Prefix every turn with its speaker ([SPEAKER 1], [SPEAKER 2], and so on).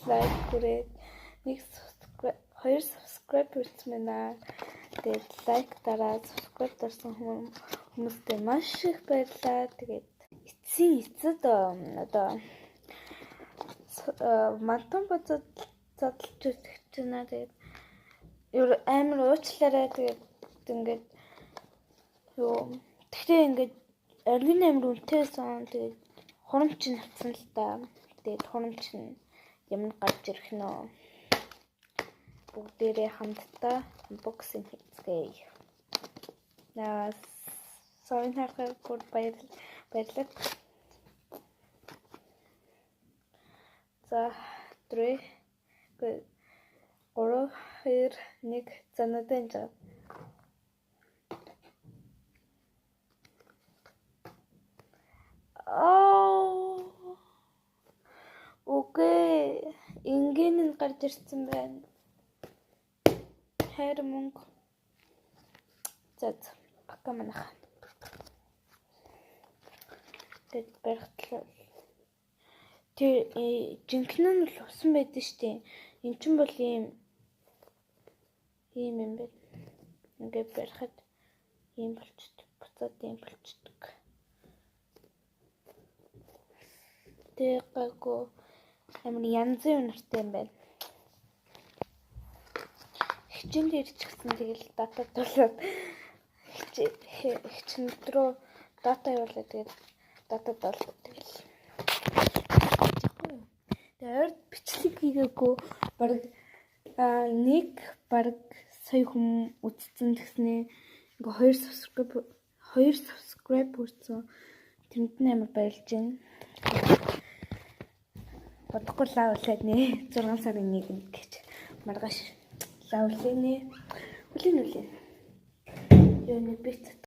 [SPEAKER 1] лайк хүрээд 2 subscribe хийсэн байна. Тэгээд лайк дараад subscribe дарсан хүмүүстээ маш их баярлалаа. Тэгээд эцэд одоо мантан бодод задлж үзэж байна. Тэгээд амар уучлаарай. Тэгээд ингээд тэгтээ ингээд аргин амар үнэтэй сон. Тэгээд хурамч нь авсан л та. Тэгээд хурамч нь ямар гарч ирэх нөө. Бүгдээрээ хамтдаа unboxing хийцгээе. Сарын харахад бүр баярлалаа. За 3 2 1 занаатай жаа. Окей. Ингийн гарч ирсэн байна. Хайр мөнгө. За пока манайха. Тэд барихтлаа. Тэр жинхэнэ нь л усан байдаг штеп. Эн чинь бол ийм юм байна. Ингээд барихад ийм болчдөг. Буцаад ийм болчдөг. Тэг гайгүй амар янзын үнэртэй юм байна. Хичээнд ирчихсэн тэгэл дата тулаад хичээнд рүү дата явуулаад тэгэл дата толгой тэгэл. Тэгээд орд бичлэг хийгээгүй баг сая хүм үзсэн гэснээ ингээ 2 subscribe хүрсэн. Тэнд нь амар баярлж байна. Бодохгүй лаулаад нэ 6 сарын 1-нд гэж маргааш лаулаа нэ. Хүлээн. Юу нэг бит